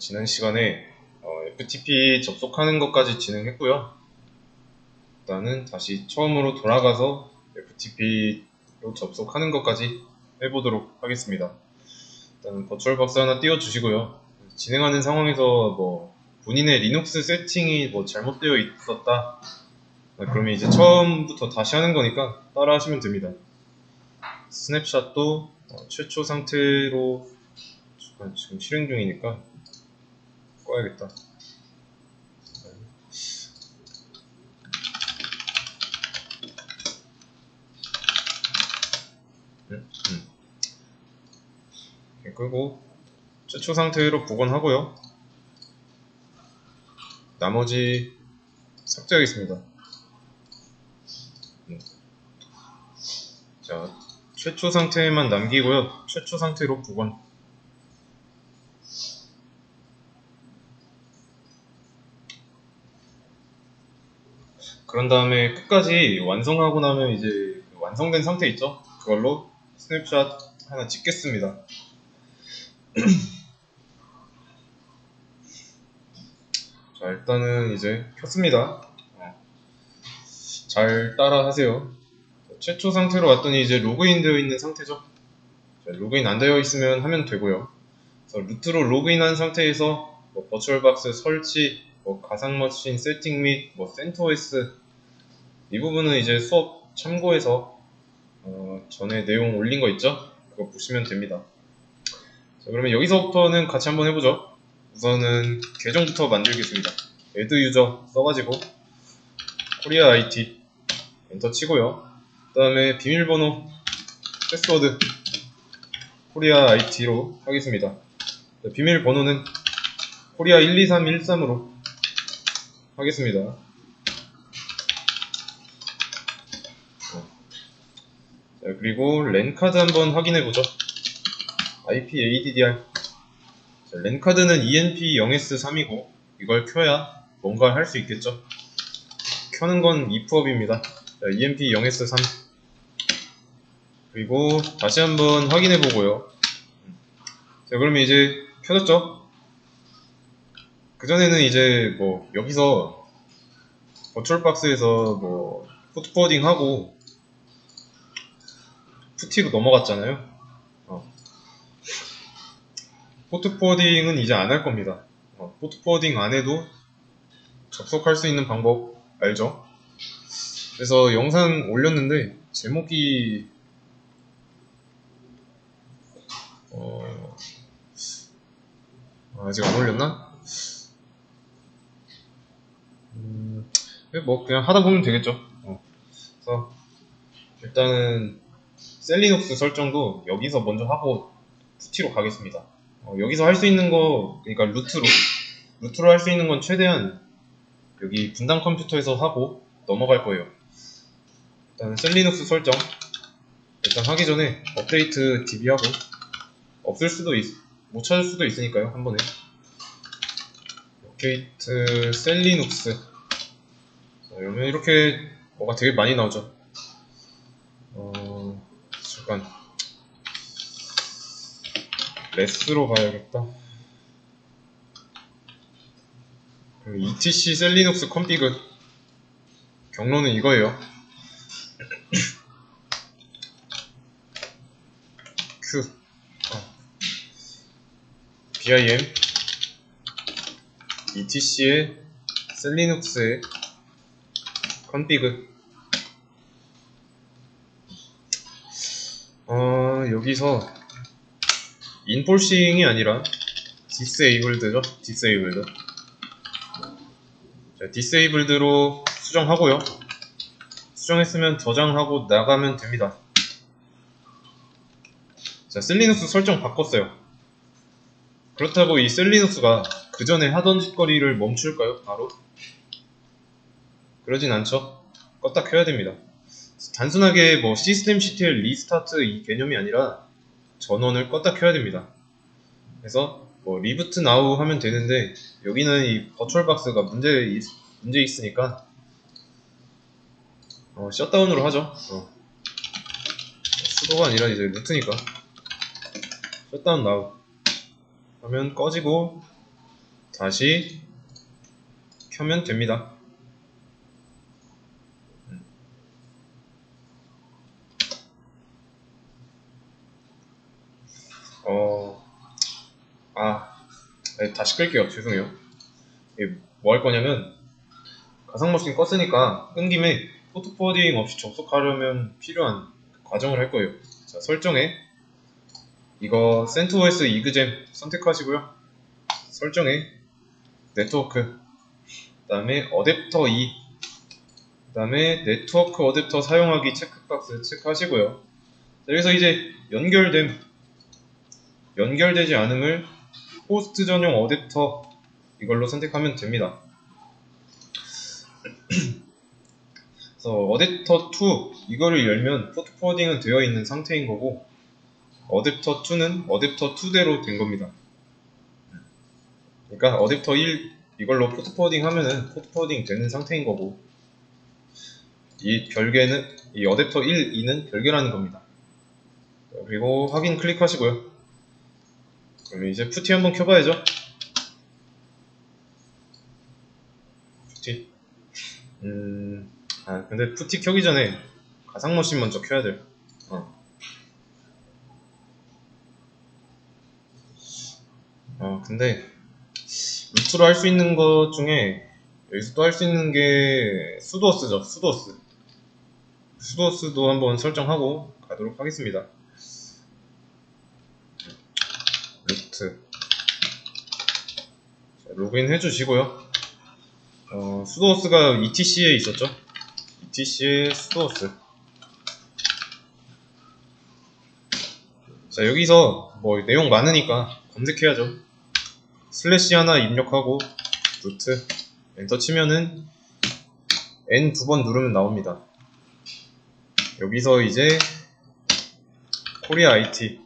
지난 시간에 FTP 접속하는 것까지 진행했고요. 일단은 다시 처음으로 돌아가서 FTP로 접속하는 것까지 해보도록 하겠습니다. 일단 버추얼박스 하나 띄워주시고요. 진행하는 상황에서 본인의 리눅스 세팅이 잘못되어 있었다. 그러면 이제 처음부터 다시 하는 거니까 따라 하시면 됩니다. 스냅샷도 최초 상태로 지금 실행 중이니까 꺼야겠다. 끄고 최초 상태로 복원하고요. 나머지 삭제하겠습니다. 자, 최초 상태만 남기고요. 최초 상태로 복원. 그런 다음에 끝까지 완성하고 나면 이제 완성된 상태 있죠? 그걸로 스냅샷 하나 찍겠습니다. 자, 일단은 이제 켰습니다. 잘 따라 하세요. 최초 상태로 왔더니 이제 로그인 되어 있는 상태죠. 자, 로그인 안 되어 있으면 하면 되고요. 그래서 루트로 로그인한 상태에서 버추얼박스 설치, 가상머신 세팅 및 센터OS 이 부분은 이제 수업 참고해서 전에 내용 올린 거 있죠? 그거 보시면 됩니다. 자, 그러면 여기서부터는 같이 한번 해보죠. 우선은 계정부터 만들겠습니다. add user 써가지고 코리아 IT 엔터 치고요. 그 다음에 비밀번호 패스워드 코리아 IT로 하겠습니다. 자, 비밀번호는 코리아 12313으로 하겠습니다. 자, 그리고 랜카드 한번 확인해보죠. IP ADDR. 자, 랜카드는 ENP0S3이고 이걸 켜야 뭔가 할 수 있겠죠. 켜는 건 if업입니다. 자, ENP0S3. 그리고 다시 한번 확인해보고요. 자, 그러면 이제 켜졌죠? 그전에는 이제 여기서 버추얼박스에서 포트포워딩 하고 푸티로 넘어갔잖아요. 포트포워딩은 이제 안 할 겁니다. 포트포워딩 안 해도 접속할 수 있는 방법 알죠? 그래서 영상 올렸는데 제목이 아직 안 올렸나? 그냥 하다 보면 되겠죠. 그래서 일단은 셀리눅스 설정도 여기서 먼저 하고 푸티로 가겠습니다. 여기서 할 수 있는 거, 그러니까 루트로 할 수 있는 건 최대한 여기 분당 컴퓨터에서 하고 넘어갈 거예요. 일단 셀리눅스 설정 일단 하기 전에 업데이트 db하고 없을 수도 못 찾을 수도 있으니까요. 한 번에 업데이트 셀리눅스. 그러면 이렇게 뭐가 되게 많이 나오죠. 잠깐 레스로 가야겠다. etc 셀리눅스 컴피그 경로는 이거예요. q bim etc의 셀리눅스의 컨피그. 여기서 인폴싱이 아니라 disabled죠. disabled. 자, disabled로 수정하고요. 수정했으면 저장하고 나가면 됩니다. 자, 셀리눅스 설정 바꿨어요. 그렇다고 이 셀리눅스가 그 전에 하던 짓거리를 멈출까요? 바로? 그러진 않죠. 껐다 켜야 됩니다. 단순하게 시스템ctl 리스타트 이 개념이 아니라 전원을 껐다 켜야 됩니다. 그래서 리부트 나우 하면 되는데 여기는 이 버추얼박스가 문제 있으니까 셧다운으로 하죠. 수도가 아니라 이제 루트니까 셧다운 나우 하면 꺼지고 다시 켜면 됩니다. 다시 끌게요. 죄송해요. 뭐 할 거냐면, 가상머신 껐으니까 끈 김에 포트포워딩 없이 접속하려면 필요한 과정을 할 거예요. 자, 설정에 이거 CentOS 이그잼 선택하시고요. 설정에 네트워크, 그 다음에 어댑터 2, 그 다음에 네트워크 어댑터 사용하기 체크박스 체크하시고요. 자, 여기서 이제 연결되지 않음을 호스트 전용 어댑터 이걸로 선택하면 됩니다. 그래서 어댑터 2 이거를 열면 포트 포워딩은 되어 있는 상태인 거고, 어댑터 2는 어댑터 2대로 된 겁니다. 그러니까 어댑터 1 이걸로 포트 포워딩 하면은 포트 포워딩 되는 상태인 거고, 이 별개는 이 어댑터 1, 2는 별개라는 겁니다. 그리고 확인 클릭하시고요. 그럼 이제 푸티 한번 켜봐야죠. 푸티. 근데 푸티 켜기 전에 가상머신 먼저 켜야 돼요. 근데 루트로 할 수 있는 것 중에 여기서 또 할 수 있는 게 수도스죠. 수도스도 한번 설정하고 가도록 하겠습니다. 루트. 자, 로그인 해주시고요. 수도스가 ETC에 있었죠. ETC에 수도스. 자, 여기서 뭐 내용 많으니까 검색해야죠. 슬래시 하나 입력하고 루트 엔터 치면은 N 두 번 누르면 나옵니다. 여기서 이제 코리아 IT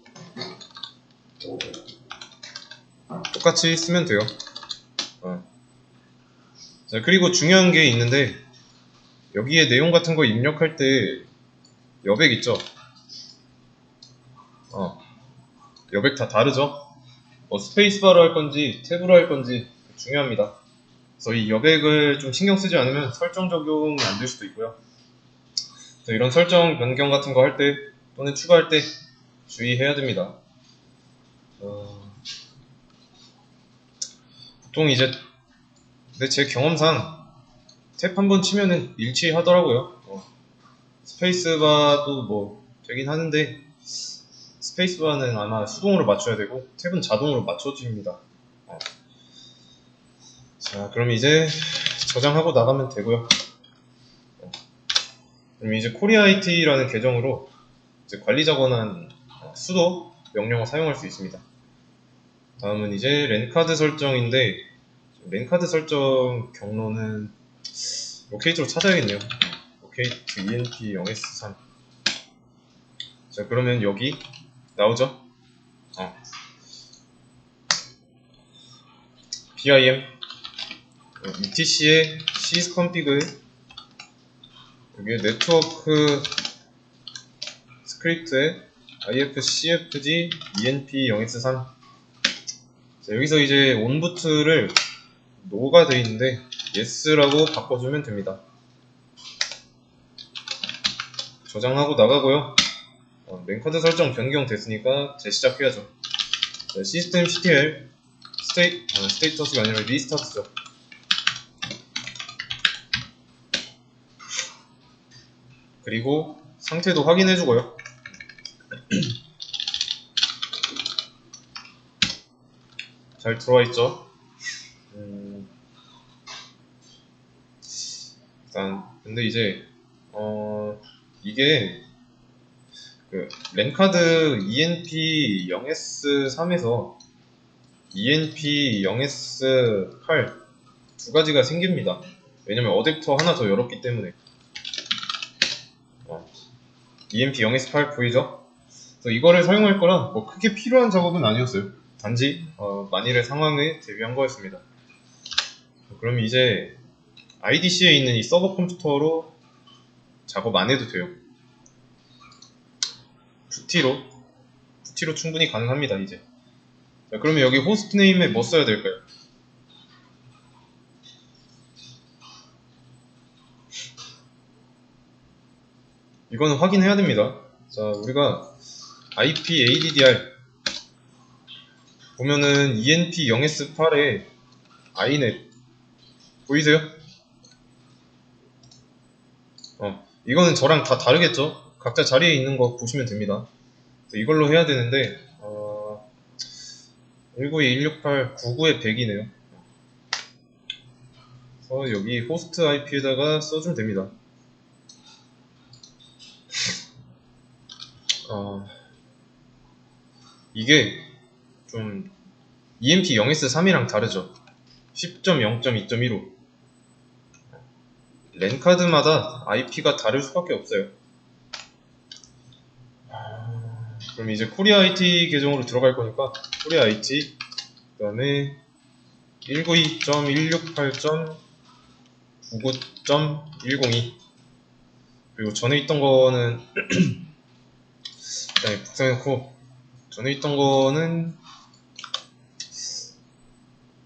똑같이 쓰면 돼요. 자, 그리고 중요한 게 있는데, 여기에 내용 같은 거 입력할 때 여백 있죠? 여백 다 다르죠? 스페이스바로 할 건지 탭으로 할 건지 중요합니다. 그래서 이 여백을 좀 신경 쓰지 않으면 설정 적용이 안 될 수도 있고요. 이런 설정 변경 같은 거 할 때 또는 추가할 때 주의해야 됩니다. 보통 이제 제 경험상 탭 한번 치면은 일치하더라고요. 스페이스바도 뭐 되긴 하는데 스페이스바는 아마 수동으로 맞춰야 되고 탭은 자동으로 맞춰집니다. 자, 그럼 이제 저장하고 나가면 되고요. 그럼 이제 코리아 IT라는 계정으로 이제 관리자 권한 수도 명령어 사용할 수 있습니다. 다음은 이제 랜카드 설정인데, 랜카드 설정 경로는 로케이트로 찾아야겠네요. 로케이트 ENP 0S3. 자, 그러면 여기 나오죠? BIM ETC의 sysconfig에 여기 네트워크 스크립트에 ifcfg enp 0x3. 자, 여기서 이제 온부트를 no가 되어 있는데 yes라고 바꿔주면 됩니다. 저장하고 나가고요. 랜카드 설정 변경됐으니까 재시작해야죠. 자, systemctl 스테이터스가 아니라 리스타트죠. 그리고 상태도 확인해주고요. 잘 들어와있죠? 일단 근데 이제 이게 그 랜카드 ENP 0S3에서 ENP 0S8 두 가지가 생깁니다. 왜냐면 어댑터 하나 더 열었기 때문에. ENP 0S8 보이죠? 그래서 이거를 사용할 거라 뭐 크게 필요한 작업은 아니었어요. 단지 만일의 상황에 대비한 거였습니다. 그럼 이제 IDC에 있는 이 서버 컴퓨터로 작업 안 해도 돼요. 푸티로 충분히 가능합니다. 이제. 자, 그러면 여기 호스트 네임에 뭐 써야 될까요? 이거는 확인해야 됩니다. 자, 우리가 IP ADDR 보면은 ENP 0S8에 inet 보이세요? 이거는 저랑 다 다르겠죠? 각자 자리에 있는 거 보시면 됩니다. 이걸로 해야 되는데 192.168, 99에 100이네요. 그래서 여기 호스트 IP에다가 써주면 됩니다. 이게 좀 EMP 0S3이랑 다르죠. 10.0.2.15 랜카드마다 IP가 다를 수밖에 없어요. 그럼 이제 코리아 IT 계정으로 들어갈 거니까 코리아 IT 그 다음에 192.168.99.102 그리고 전에 있던 거는 일단 복사해놓고 전에 있던 거는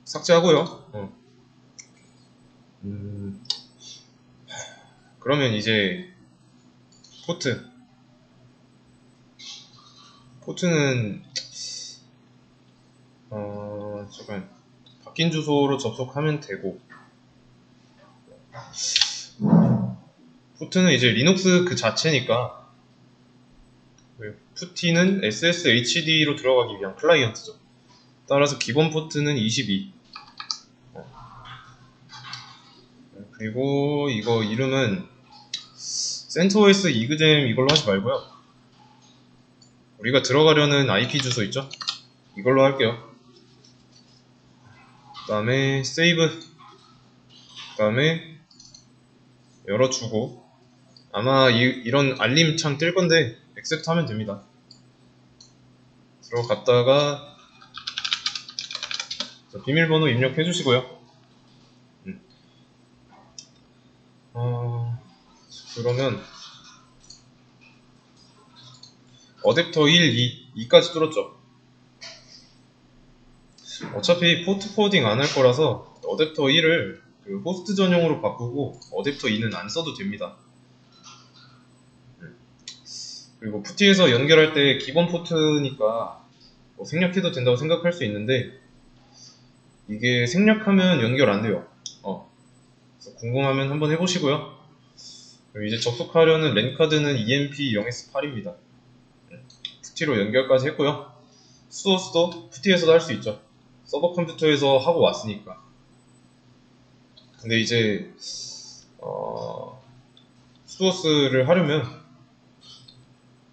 삭제하고요. 그러면 이제 포트는 잠깐 바뀐 주소로 접속하면 되고 포트는 이제 리눅스 그 자체니까 푸티는 SSHD로 들어가기 위한 클라이언트죠. 따라서 기본 포트는 22 그리고 이거 이름은 CentOS 이그잼 이걸로 하지 말고요. 우리가 들어가려는 IP 주소 있죠? 이걸로 할게요. 그 다음에 세이브 그 다음에 열어주고 아마 이런 알림 창 뜰 건데 액셉트 하면 됩니다. 들어갔다가 비밀번호 입력해 주시고요. 그러면 어댑터 1, 2까지 뚫었죠. 어차피 포트 포워딩 안 할 거라서 어댑터 1을 그 호스트 전용으로 바꾸고 어댑터 2는 안 써도 됩니다. 그리고 푸티에서 연결할 때 기본 포트니까 뭐 생략해도 된다고 생각할 수 있는데 이게 생략하면 연결 안 돼요. 그래서 궁금하면 한번 해보시고요. 이제 접속하려는 랜카드는 EMP 0S8입니다. 푸티로 연결까지 했고요. 수도스도 푸티에서도 할 수 있죠. 서버 컴퓨터에서 하고 왔으니까. 근데 이제 수도스를 하려면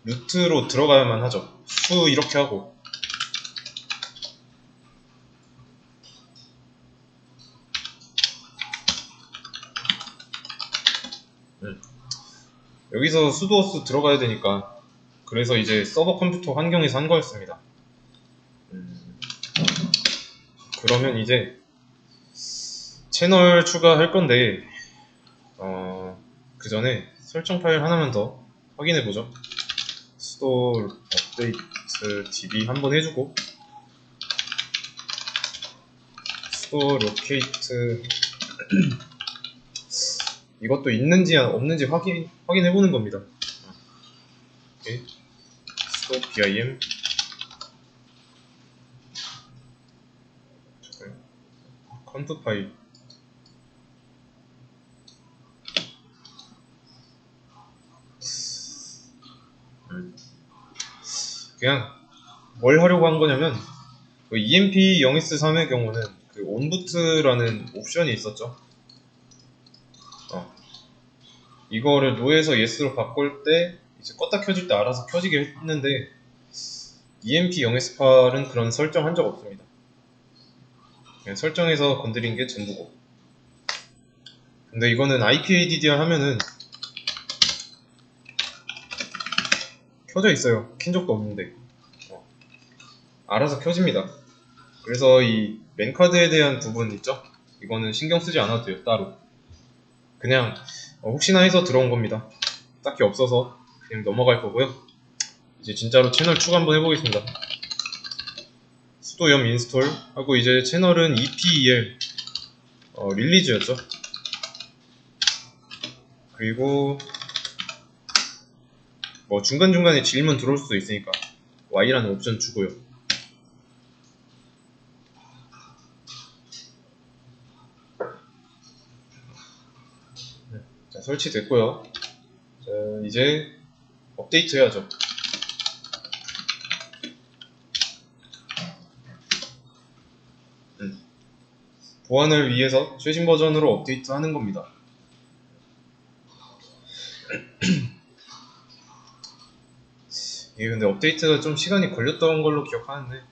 루트로 들어가야만 하죠. 수 이렇게 하고 여기서 수도스 들어가야 되니까 그래서 이제 서버 컴퓨터 환경에서 한 거였습니다. 그러면 이제 채널 추가할 건데 그 전에 설정 파일 하나만 더 확인해 보죠. 수도 업데이트 db 한번 해주고 수도 로케이트 이것도 있는지 없는지 확인해 보는 겁니다. 오케이. 수도 bim 컨프 파일 그냥 뭘 하려고 한 거냐면 그 EMP 0S3의 경우는 그 온부트라는 옵션이 있었죠. 이거를 노에서 yes로 바꿀 때 이제 껐다 켜질 때 알아서 켜지게 했는데 EMP 0S8은 그런 설정 한 적 없습니다. 그냥 설정해서 건드린 게 전부고. 근데 이거는 IPADDR 하면은 켜져 있어요. 킨 적도 없는데 알아서 켜집니다. 그래서 이 맨카드에 대한 부분 있죠? 이거는 신경 쓰지 않아도 돼요. 따로 그냥 혹시나 해서 들어온 겁니다. 딱히 없어서 그냥 넘어갈 거고요. 이제 진짜로 채널 추가 한번 해보겠습니다. 수도 염 인스톨 하고 이제 채널은 EPEL 릴리즈였죠. 그리고 뭐 중간중간에 질문 들어올 수도 있으니까 Y라는 옵션 주고요. 자, 설치됐고요. 자, 이제 업데이트 해야죠. 보안을 위해서 최신 버전으로 업데이트 하는 겁니다. 이게 근데 업데이트가 좀 시간이 걸렸던 걸로 기억하는데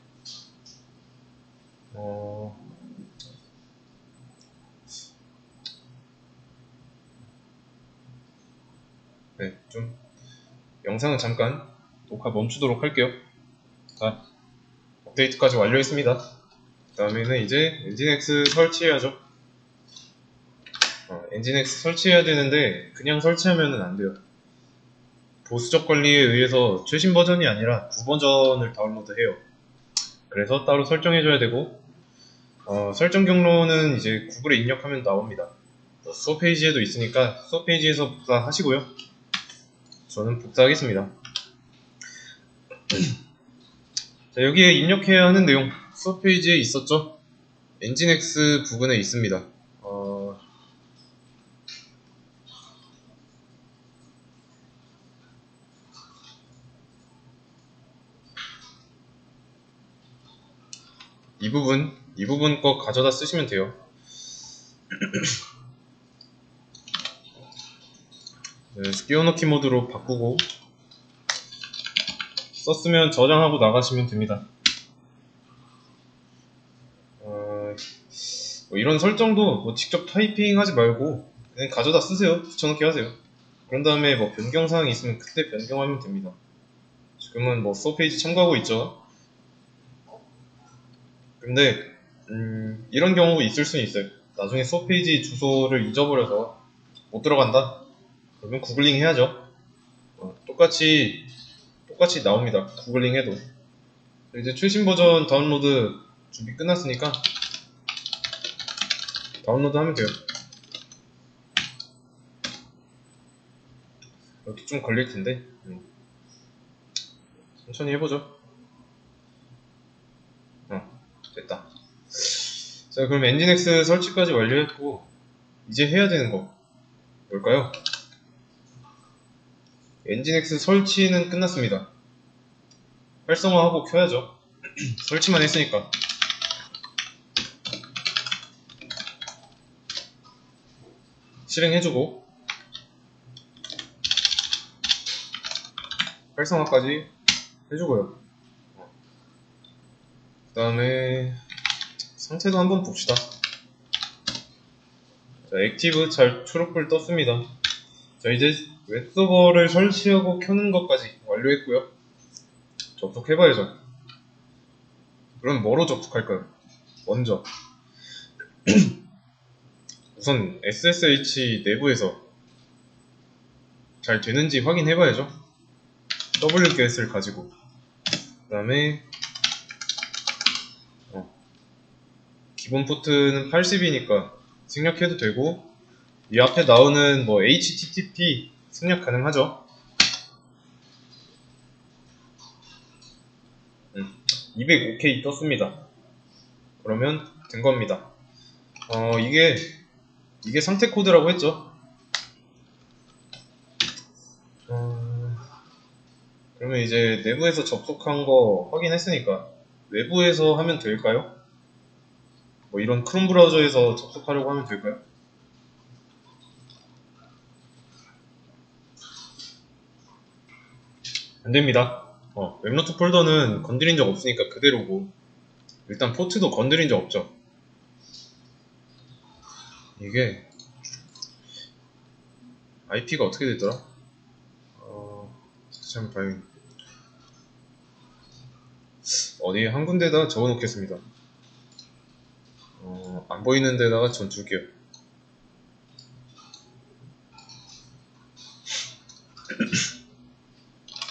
네, 좀 영상은 잠깐 녹화 멈추도록 할게요. 자, 업데이트까지 완료했습니다. 그 다음에는 이제 엔진X 설치해야죠. 엔진X 설치해야 되는데 그냥 설치하면 안 돼요. 보수적 관리에 의해서 최신 버전이 아니라 9버전을 다운로드해요. 그래서 따로 설정해줘야 되고 설정 경로는 이제 구글에 입력하면 나옵니다. 수업 페이지에도 있으니까 수업 페이지에서 복사하시고요. 저는 복사하겠습니다. 자, 여기에 입력해야 하는 내용 수업 페이지에 있었죠? 엔진X 부분에 있습니다. 이 부분 거 가져다 쓰시면 돼요. 네, 끼워넣기 모드로 바꾸고 썼으면 저장하고 나가시면 됩니다. 뭐 이런 설정도 뭐 직접 타이핑 하지 말고 그냥 가져다 쓰세요. 붙여넣기 하세요. 그런 다음에 뭐 변경사항이 있으면 그때 변경하면 됩니다. 지금은 뭐 수업 페이지 참고하고 있죠. 근데 이런 경우 있을 수는 있어요. 나중에 수업 페이지 주소를 잊어버려서 못 들어간다? 그러면 구글링 해야죠. 똑같이 나옵니다. 구글링 해도. 이제 최신 버전 다운로드 준비 끝났으니까 다운로드 하면 돼요. 이렇게 좀 걸릴 텐데 천천히 해보죠. 됐다. 자, 그럼 엔진X 설치까지 완료했고 이제 해야 되는 거 뭘까요? 엔진X 설치는 끝났습니다. 활성화하고 켜야죠. 설치만 했으니까. 실행해주고 활성화까지 해주고요. 그 다음에 상태도 한번 봅시다. 자, 액티브 잘 초록불 떴습니다. 자, 이제 웹서버를 설치하고 켜는 것까지 완료했고요. 접속해봐야죠. 그럼 뭐로 접속할까요? 먼저 우선 SSH 내부에서 잘 되는지 확인해봐야죠. wget을 가지고 그 다음에 기본 포트는 80이니까 생략해도 되고 이 앞에 나오는 뭐 HTTP 생략 가능하죠. 205K 떴습니다. 그러면 된 겁니다. 이게 상태 코드라고 했죠. 그러면 이제 내부에서 접속한 거 확인했으니까 외부에서 하면 될까요? 뭐 이런 크롬 브라우저에서 접속하려고 하면 될까요? 안됩니다. 웹노트 폴더는 건드린 적 없으니까 그대로고 일단 포트도 건드린 적 없죠. 이게 IP가 어떻게 되더라? 참 봐야겠네. 어디 한 군데다 적어 놓겠습니다. 안 보이는 데다가 전 둘게요.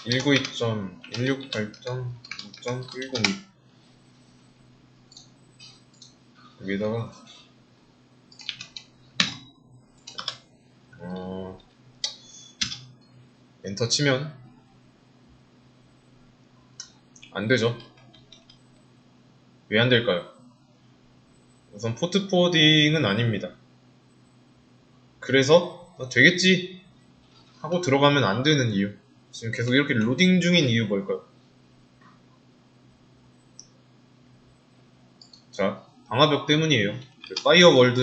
192.168.6.102 여기다가 엔터 치면 안 되죠. 왜 안 될까요? 우선 포트 포워딩은 아닙니다. 그래서 되겠지 하고 들어가면 안 되는 이유. 지금 계속 이렇게 로딩 중인 이유 뭘까요? 자, 방화벽 때문이에요. 파이어월.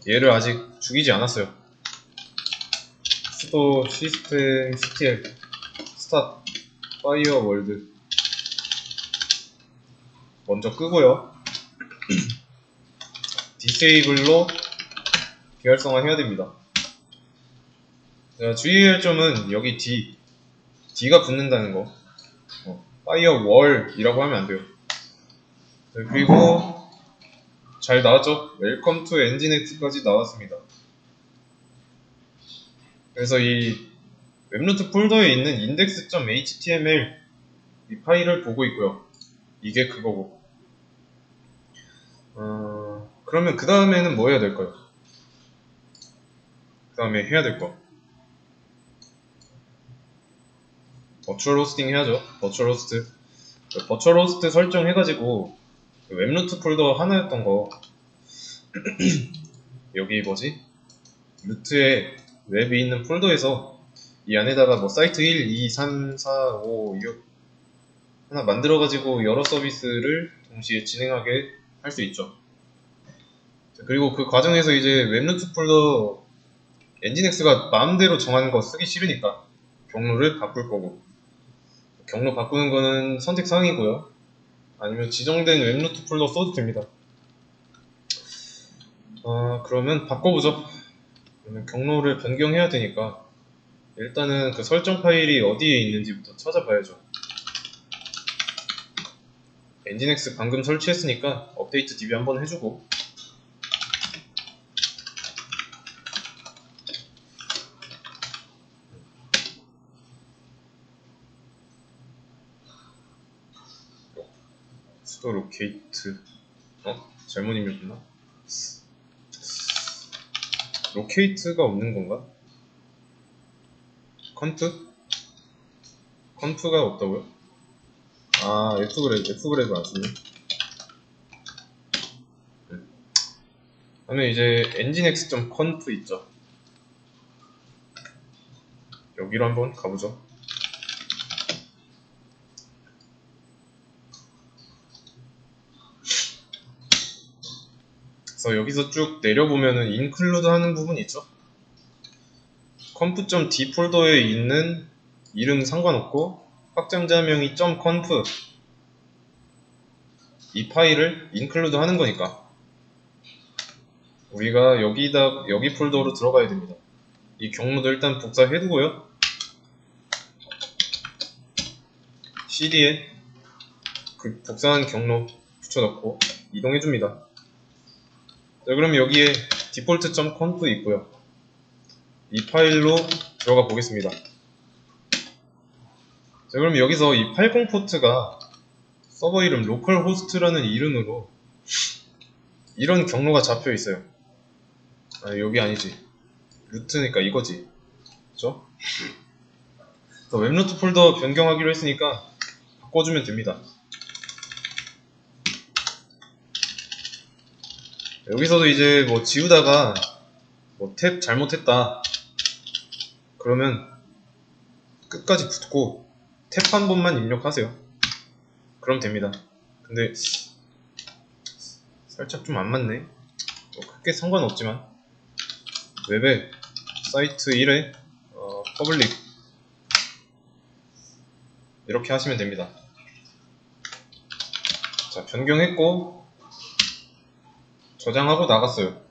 얘를 아직 죽이지 않았어요. 수도 시스템 CTL 스타트 파이어월드 먼저 끄고요. 디세이블로 비활성화 해야 됩니다. 자, 주의할 점은 여기 D가 붙는다는 거. 파이어월이라고 하면 안 돼요. 자, 그리고 잘 나왔죠? 웰컴 투 엔진X까지 나왔습니다. 그래서 이 웹노트 폴더에 있는 index.html 이 파일을 보고 있고요. 이게 그거고. 그러면 그 다음에는 뭐 해야 될까요? 그 다음에 해야 될 거. 버추얼 호스팅 해야죠. 버추얼 호스트 설정해가지고 웹노트 폴더 하나였던 거 여기 뭐지? 루트에 웹이 있는 폴더에서 이 안에다가 뭐 사이트 1, 2, 3, 4, 5, 6 하나 만들어가지고 여러 서비스를 동시에 진행하게 할 수 있죠. 그리고 그 과정에서 이제 웹노트 폴더 엔진엑스가 마음대로 정하는 거 쓰기 싫으니까 경로를 바꿀 거고, 경로 바꾸는 거는 선택 사항이고요. 아니면 지정된 웹노트 폴더 써도 됩니다. 그러면 바꿔보죠. 그러면 경로를 변경해야 되니까 일단은 그 설정 파일이 어디에 있는지부터 찾아봐야죠. 엔진엑스 방금 설치했으니까 업데이트 DB 한번 해주고, 수도 로케이트 잘못 입력했나? 로케이트가 없는 건가? 컨프가 없다고요? F그래도 안 쓰네. 그러면 이제 nginx.conf 있죠. 여기로 한번 가보죠. 그래서 여기서 쭉 내려보면은 include 하는 부분이 있죠. conf.d 폴더에 있는 이름 상관없고 확장자명이 .conf 이 파일을 include 하는 거니까 우리가 여기 폴더로 들어가야 됩니다. 이 경로도 일단 복사해두고요. CD에 그 복사한 경로 붙여넣고 이동해줍니다. 자, 그럼 여기에 default.conf 있고요. 이 파일로 들어가 보겠습니다. 자, 그럼 여기서 이 80 포트가 서버 이름 localhost라는 이름으로 이런 경로가 잡혀 있어요. 여기 아니지. 루트니까 이거지. 그쵸? 웹노트 폴더 변경하기로 했으니까 바꿔주면 됩니다. 여기서도 이제 뭐 지우다가 뭐 탭 잘못했다 그러면 끝까지 붙고 탭 한 번만 입력하세요. 그럼 됩니다. 근데 살짝 좀 안 맞네. 뭐 크게 상관없지만 웹에 사이트 1에 퍼블릭 이렇게 하시면 됩니다. 자, 변경했고 저장하고 나갔어요.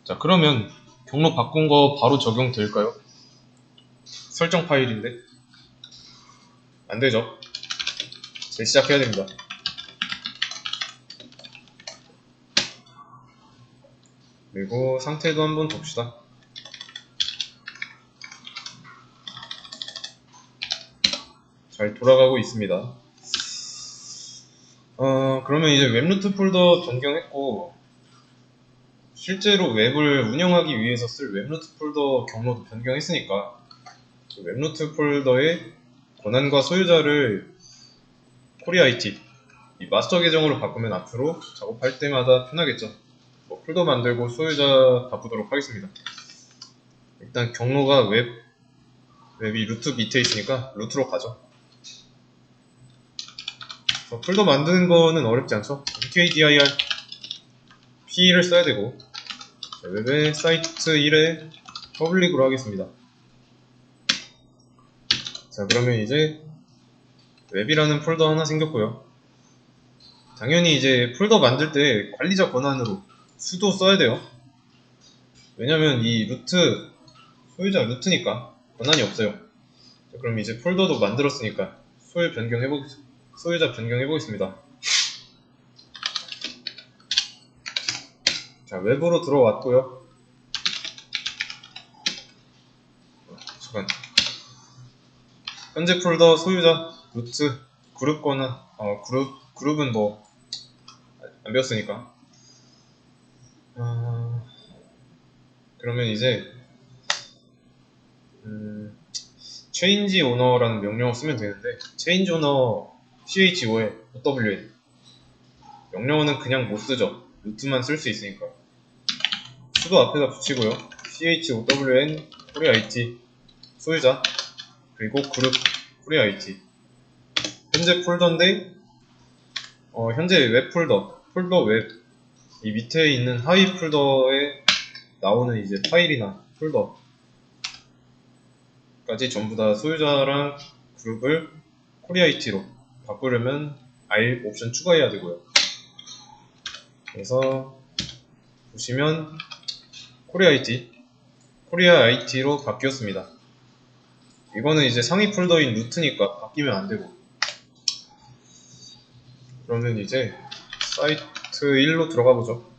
자, 그러면 경로 바꾼 거 바로 적용될까요? 설정 파일인데 안되죠. 재시작해야 됩니다. 그리고 상태도 한번 봅시다. 잘 돌아가고 있습니다. 그러면 이제 웹루트 폴더 변경했고 실제로 웹을 운영하기 위해서 쓸 웹루트 폴더 경로도 변경했으니까 웹루트 폴더에 권한과 소유자를 코리아 IT 이 마스터 계정으로 바꾸면 앞으로 작업할 때마다 편하겠죠. 뭐 폴더 만들고 소유자 바꾸도록 하겠습니다. 일단 경로가 웹이 루트 밑에 있으니까 루트로 가죠. 폴더 만드는 거는 어렵지 않죠. mkdir p를 써야 되고, 웹의 사이트 1에 퍼블릭으로 하겠습니다. 자, 그러면 이제 웹이라는 폴더 하나 생겼고요. 당연히 이제 폴더 만들 때 관리자 권한으로 sudo 써야 돼요. 왜냐면 이 루트 소유자 루트니까 권한이 없어요. 자, 그럼 이제 폴더도 만들었으니까 소유자 변경해보겠습니다. 자, 웹으로 들어왔고요. 잠깐. 현재 폴더 소유자 루트 그룹 권한 그룹은 뭐 안 배웠으니까. 그러면 이제 change owner라는 명령어 쓰면 되는데 change owner chown 명령어는 그냥 못 쓰죠. 루트만 쓸 수 있으니까 sudo 앞에다 붙이고요. chown 코리아 IT 소유자 그리고 그룹 코리아 IT 현재 폴더인데 현재 웹 폴더 웹 이 밑에 있는 하위 폴더에 나오는 이제 파일이나 폴더까지 전부 다 소유자랑 그룹을 코리아 IT로 바꾸려면 R 옵션 추가해야 되고요. 그래서 보시면 코리아 IT로 바뀌었습니다. 이거는 이제 상위 폴더인 루트니까 바뀌면 안 되고. 그러면 이제 사이트 1로 들어가 보죠.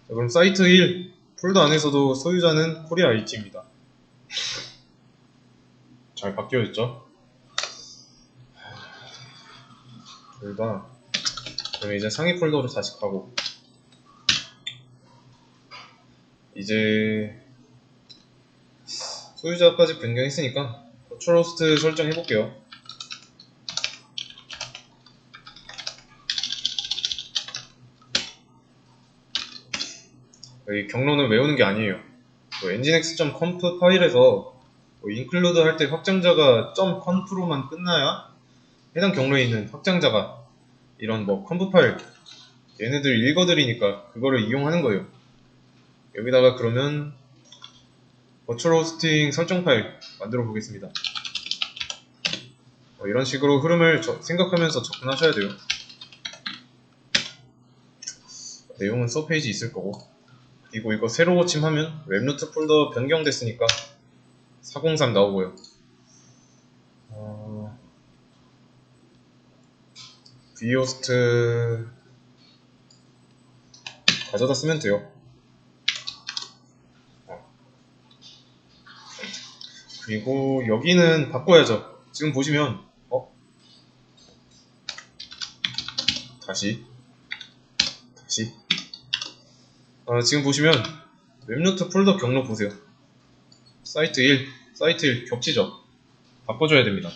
그럼 사이트 1 폴더 안에서도 소유자는 코리아 IT입니다. 잘 바뀌어있죠? 둘 다. 그럼 이제 상위 폴더로 다시 가고, 이제 소유자까지 변경했으니까 버추얼 호스트 설정해볼게요. 여기 경로는 외우는 게 아니에요. nginx.conf 파일에서 include 할 때 확장자가 .conf로만 끝나야 해당 경로에 있는 확장자가 이런 conf 파일 얘네들 읽어드리니까 그거를 이용하는 거예요. 여기다가 그러면 버추얼 호스팅 설정 파일 만들어 보겠습니다. 이런 식으로 흐름을 생각하면서 접근하셔야 돼요. 내용은 서페이지 있을 거고. 그리고 이거 새로 고침하면 웹루트 폴더 변경됐으니까 403 나오고요. vhost 가져다 쓰면 돼요. 그리고 여기는 바꿔야죠. 지금 보시면 다시 지금 보시면 웹루트 폴더 경로 보세요. 사이트 1 겹치죠? 바꿔줘야 됩니다.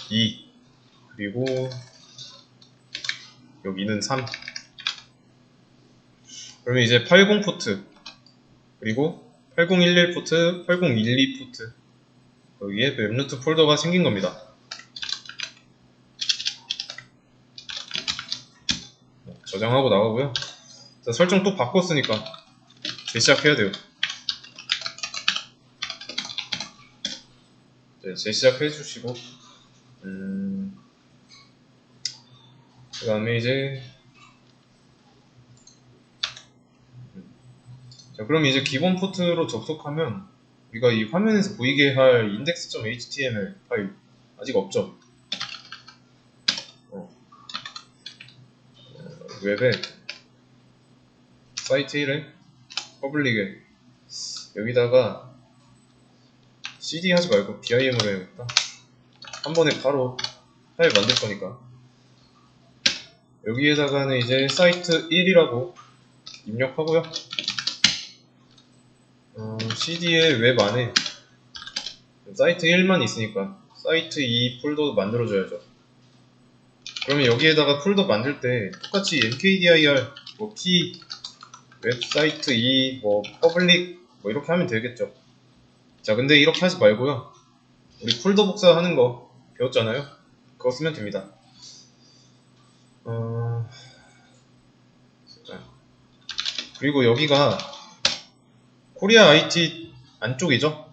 2 그리고 여기는 3 그러면 이제 80 포트 그리고 8011 포트 8012 포트 여기에 웹루트 폴더가 생긴 겁니다. 저장하고 나가고요. 자, 설정 또 바꿨으니까 재시작해야 돼요. 네, 재시작 해주시고 그 다음에 이제 자, 그럼 이제 기본 포트로 접속하면 우리가 이 화면에서 보이게 할 index.html 파일 아직 없죠? 웹에 사이트 1에 퍼블릭에 여기다가 cd 하지 말고 BIM으로 해야겠다. 한 번에 바로 파일 만들 거니까 여기에다가는 이제 사이트 1이라고 입력하고요. CD의 웹 안에 사이트 1만 있으니까 사이트 2 폴더 만들어줘야죠. 그러면 여기에다가 폴더 만들 때 똑같이 mkdir 뭐 p 웹사이트 2 뭐 퍼블릭 뭐 이렇게 하면 되겠죠. 자, 근데 이렇게 하지 말고요. 우리 폴더 복사하는 거 배웠잖아요. 그거 쓰면 됩니다. 그리고 여기가 코리아 IT 안쪽이죠.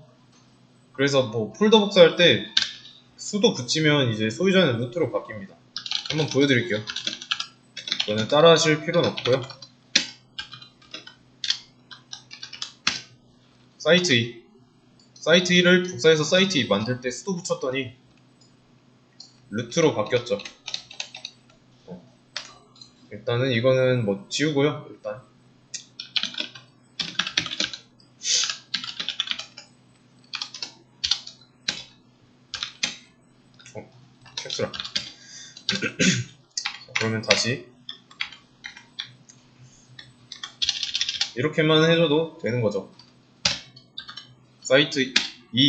그래서 뭐 폴더 복사할 때 수도 붙이면 이제 소유자는 루트로 바뀝니다. 한번 보여드릴게요. 이거는 따라 하실 필요는 없고요. 사이트 2 사이트 1을 복사해서 사이트 2 만들 때 수도 붙였더니 루트로 바뀌었죠. 일단은 이거는 뭐 지우고요. 일단 캡슐아. 그러면 다시 이렇게만 해줘도 되는 거죠. 사이트 2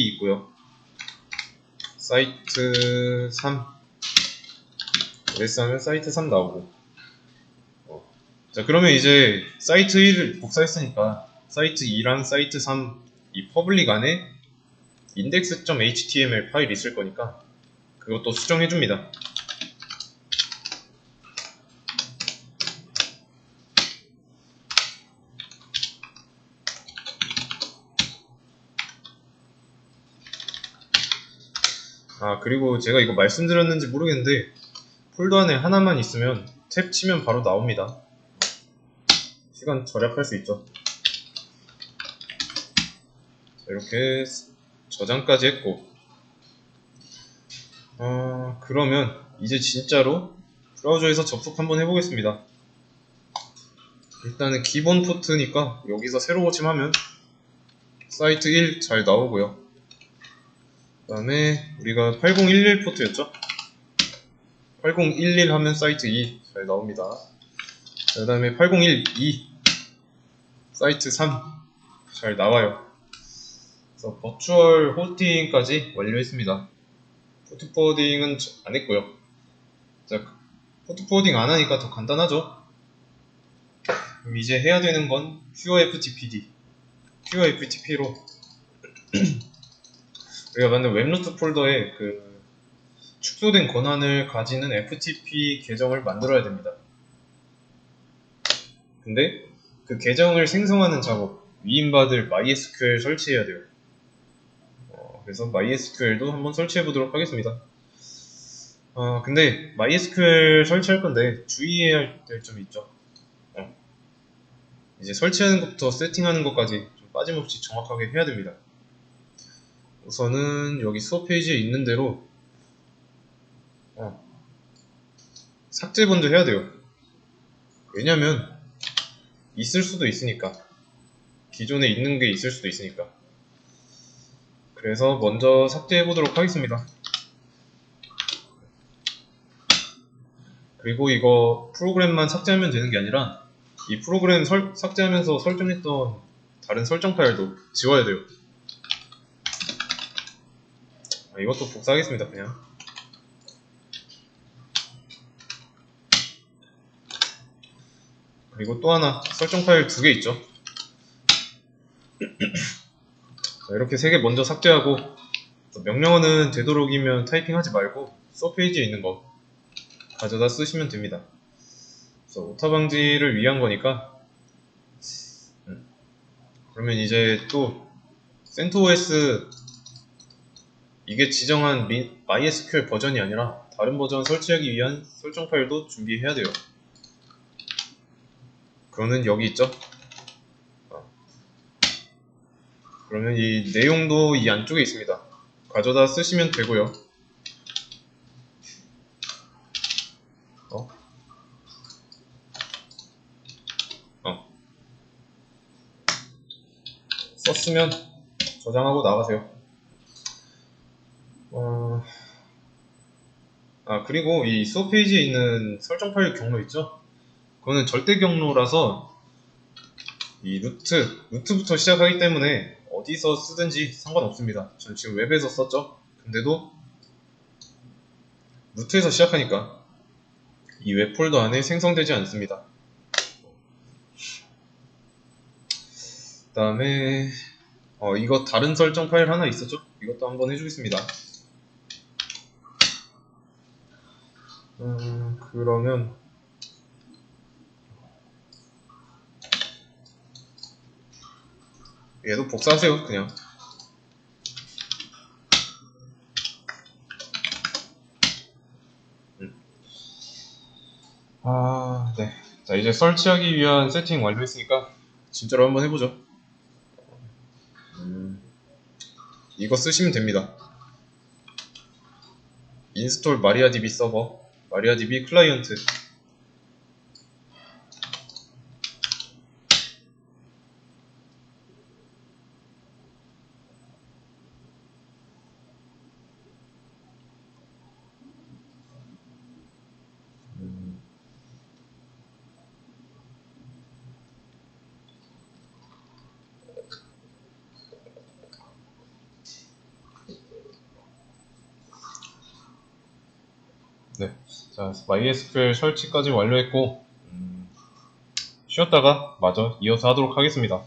있고요. 사이트 3 레스하면 사이트 3 나오고. 자, 그러면 이제 사이트 1을 복사했으니까 사이트 2랑 사이트 3 이 퍼블릭 안에 index.html 파일이 있을 거니까 그것도 수정해줍니다. 그리고 제가 이거 말씀드렸는지 모르겠는데 폴더 안에 하나만 있으면 탭 치면 바로 나옵니다. 시간 절약할 수 있죠. 자, 이렇게 저장까지 했고 그러면 이제 진짜로 브라우저에서 접속 한번 해보겠습니다. 일단은 기본 포트니까 여기서 새로 고침하면 사이트 1 잘 나오고요. 그 다음에 우리가 8011 포트였죠. 8011 하면 사이트 2 잘 나옵니다. 그 다음에 8012 사이트 3 잘 나와요. 그래서 버추얼 호스팅까지 완료했습니다. 포트 포워딩은 안 했고요. 자, 포트 포워딩 안 하니까 더 간단하죠. 그럼 이제 해야 되는 건 QFTPD, QFTP로 우리가 만든 웹노트 폴더에 그 축소된 권한을 가지는 FTP 계정을 만들어야 됩니다. 근데 그 계정을 생성하는 작업, 위임받을 MySQL 설치해야 돼요. 그래서 MySQL도 한번 설치해 보도록 하겠습니다. 근데 MySQL 설치할 건데 주의해야 될 점이 있죠. 이제 설치하는 것부터 세팅하는 것까지 좀 빠짐없이 정확하게 해야 됩니다. 우선은 여기 수업 페이지에 있는 대로 삭제 먼저 해야 돼요. 왜냐면 있을 수도 있으니까. 기존에 있는 게 있을 수도 있으니까. 그래서 먼저 삭제해 보도록 하겠습니다. 그리고 이거 프로그램만 삭제하면 되는 게 아니라 이 프로그램 삭제하면서 설정했던 다른 설정 파일도 지워야 돼요. 이것도 복사하겠습니다. 그냥 그리고 또 하나 설정 파일 2개 있죠. 자, 이렇게 3개 먼저 삭제하고 명령어는 되도록이면 타이핑하지 말고 수업 페이지에 있는 거 가져다 쓰시면 됩니다. 그래서 오타 방지를 위한 거니까 그러면 이제 또 CentOS 이게 지정한 MySQL 버전이 아니라 다른 버전 설치하기 위한 설정 파일도 준비해야 돼요. 그거는 여기 있죠. 그러면 이 내용도 이 안쪽에 있습니다. 가져다 쓰시면 되고요. 썼으면 저장하고 나가세요. 그리고 이 수업 페이지에 있는 설정 파일 경로 있죠? 그거는 절대 경로라서 이 루트부터 시작하기 때문에 어디서 쓰든지 상관없습니다. 전 지금 웹에서 썼죠. 근데도 루트에서 시작하니까 이 웹 폴더 안에 생성되지 않습니다. 그 다음에 이거 다른 설정 파일 하나 있었죠? 이것도 한번 해주겠습니다. 그러면 얘도 복사하세요. 그냥 네. 자, 이제 설치하기 위한 세팅 완료했으니까 진짜로 한번 해보죠. 이거 쓰시면 됩니다. 인스톨 마리아DB 서버, 마리아DB 클라이언트. 네. 자, MySQL 설치까지 완료했고, 쉬었다가 마저 이어서 하도록 하겠습니다.